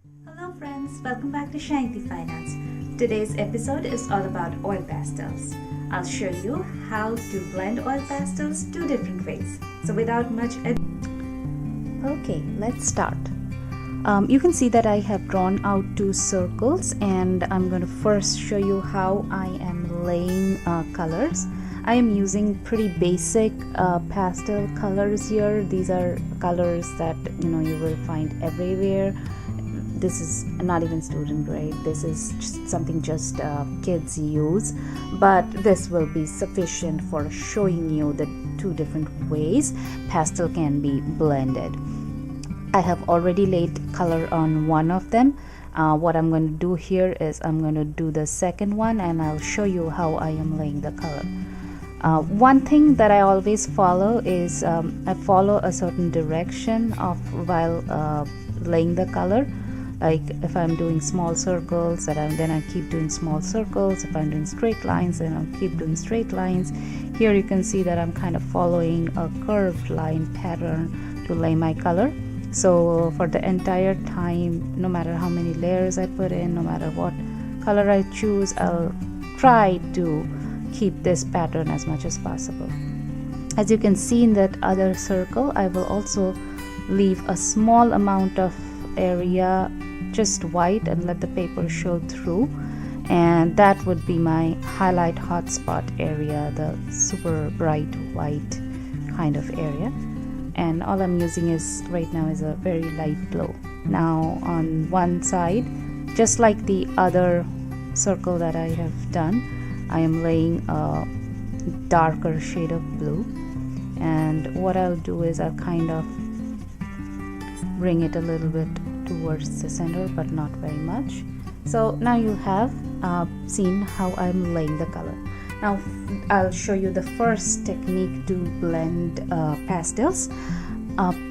Hello friends, welcome back to Shiny Finance. Today's episode is all about oil pastels. I'll show you how to blend oil pastels two different ways. So without much ado, okay, let's start. You can see that I have drawn out two circles, and I'm going to first show you how I am laying colors. I am using pretty basic pastel colors here. These are colors that you will find everywhere. This is not even student grade. This is something just kids use, but this will be sufficient for showing you the two different ways pastel can be blended. I have already laid color on one of them. What I'm going to do here is I'm going to do the second one, and I'll show you how I am laying the color. One thing that I always follow is I follow a certain direction while laying the color. Like if I'm doing small circles, then I keep doing small circles. If I'm doing straight lines, then I'll keep doing straight lines. Here you can see that I'm kind of following a curved line pattern to lay my color. So for the entire time, no matter how many layers I put in, no matter what color I choose, I'll try to keep this pattern as much as possible. As you can see in that other circle, I will also leave a small amount of area just white and let the paper show through, and that would be my highlight hotspot area, the super bright white kind of area. And all I'm using right now is a very light blue. Now on one side, just like the other circle that I have done, I am laying a darker shade of blue, and what I'll do is I'll kind of bring it a little bit towards the center, but not very much. So now you have seen how I'm laying the color. Now I'll show you the first technique to blend pastels,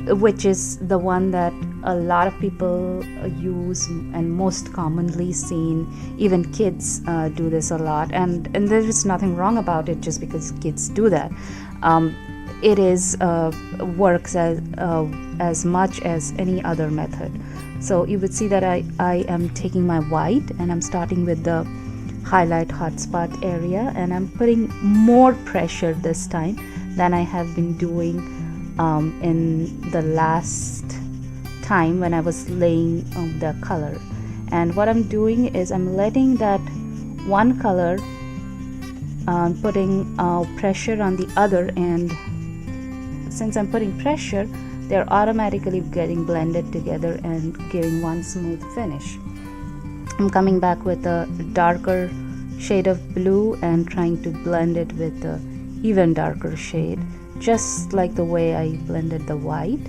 which is the one that a lot of people use and most commonly seen. Even kids do this a lot, and there is nothing wrong about it just because kids do that. It works as much as any other method. So you would see that I am taking my white, and I'm starting with the highlight hotspot area, and I'm putting more pressure this time than I have been doing in the last time when I was laying the color. And what I'm doing is I'm letting that one color putting pressure on the other, and since I'm putting pressure, they're automatically getting blended together and giving one smooth finish. I'm coming back with a darker shade of blue and trying to blend it with the even darker shade, just like the way I blended the white.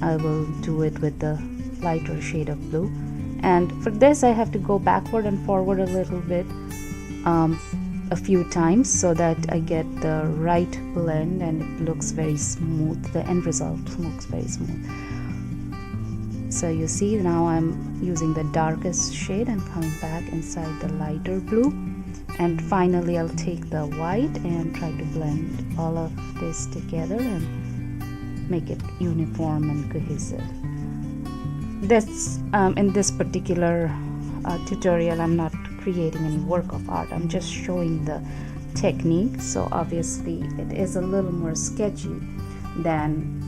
I will do it with the lighter shade of blue, and for this I have to go backward and forward a little bit a few times so that I get the right blend and it looks very smooth. The end result looks very smooth. So you see now I'm using the darkest shade and coming back inside the lighter blue, and finally I'll take the white and try to blend all of this together and make it uniform and cohesive. This in this particular tutorial, I'm not creating any work of art. I'm just showing the technique, so obviously it is a little more sketchy than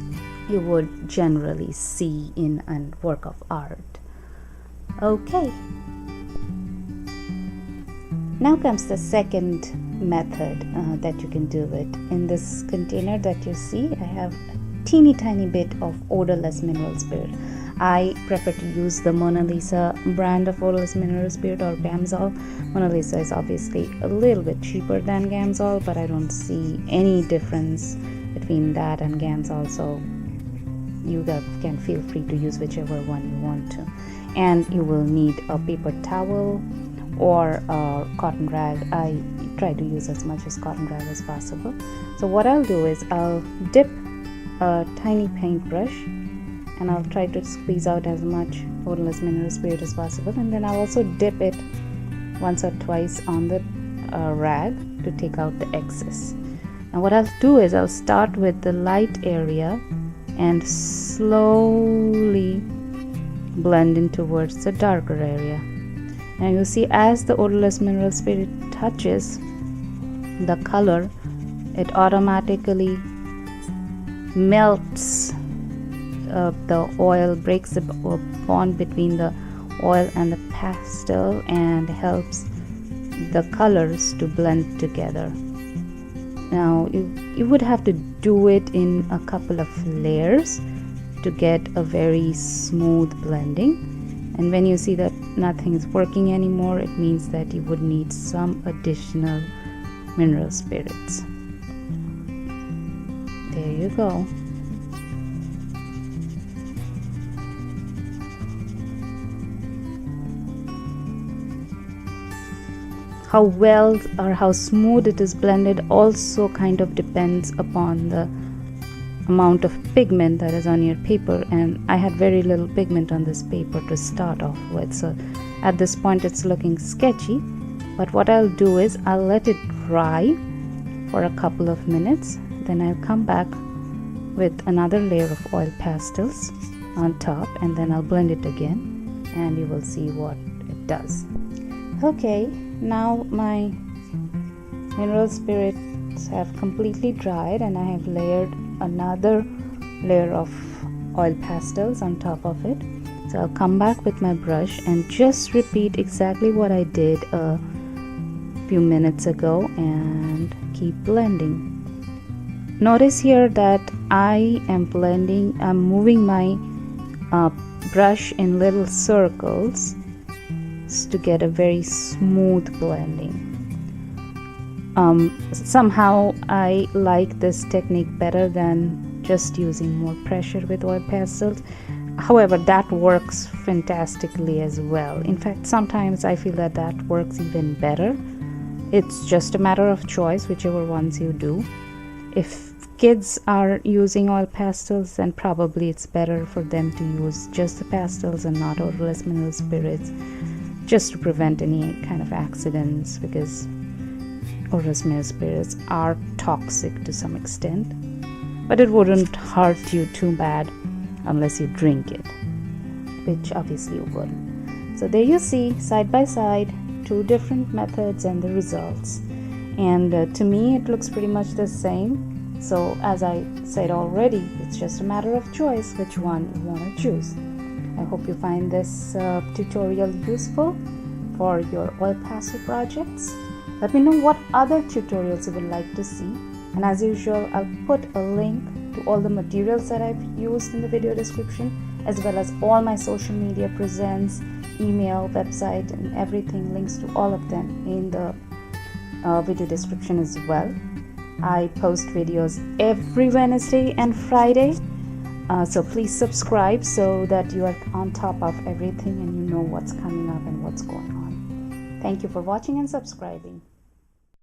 you would generally see in a work of art. Okay, now comes the second method that you can do it. In this container that you see, I have a teeny tiny bit of odorless mineral spirit. I prefer to use the Monalisa brand of odorless mineral spirit, or Gamsol. Monalisa is obviously a little bit cheaper than Gamsol, but I don't see any difference between that and Gamsol, so you can feel free to use whichever one you want to. And you will need a paper towel or a cotton rag. I try to use as much as cotton rag as possible. So what I'll do is I'll dip a tiny paintbrush, and I'll try to squeeze out as much odorless mineral spirit as possible, and then I'll also dip it once or twice on the rag to take out the excess. And what I'll do is I'll start with the light area and slowly blend in towards the darker area. And you see, as the odorless mineral spirit touches the color, it automatically melts the oil, breaks the bond between the oil and the pastel, and helps the colors to blend together. Now you would have to do it in a couple of layers to get a very smooth blending. And when you see that nothing is working anymore, it means that you would need some additional mineral spirits. There you go. How well or how smooth it is blended also kind of depends upon the amount of pigment that is on your paper, and I had very little pigment on this paper to start off with, so at this point it's looking sketchy. But what I'll do is I'll let it dry for a couple of minutes, then I'll come back with another layer of oil pastels on top, and then I'll blend it again and you will see what it does. Okay, now my mineral spirits have completely dried, and I have layered another layer of oil pastels on top of it. So I'll come back with my brush and just repeat exactly what I did a few minutes ago and keep blending. Notice here that I am blending, I'm moving my brush in little circles to get a very smooth blending. Somehow I like this technique better than just using more pressure with oil pastels. However, that works fantastically as well. In fact, sometimes I feel that that works even better. It's just a matter of choice, whichever ones you do. If kids are using oil pastels, then probably it's better for them to use just the pastels and not odorless mineral spirits, just to prevent any kind of accidents, because odorless mineral spirits are toxic to some extent, but it wouldn't hurt you too bad unless you drink it, which obviously you would. So there you see, side by side, two different methods and the results, and to me it looks pretty much the same. So as I said already, it's just a matter of choice which one you want to choose. I hope you find this tutorial useful for your oil pastel projects. Let me know what other tutorials you would like to see, and as usual I'll put a link to all the materials that I've used in the video description, as well as all my social media presence, email, website, and everything. Links to all of them in the video description as well. I post videos every Wednesday and Friday, so please subscribe so that you are on top of everything and you know what's coming up and what's going on. Thank you for watching and subscribing.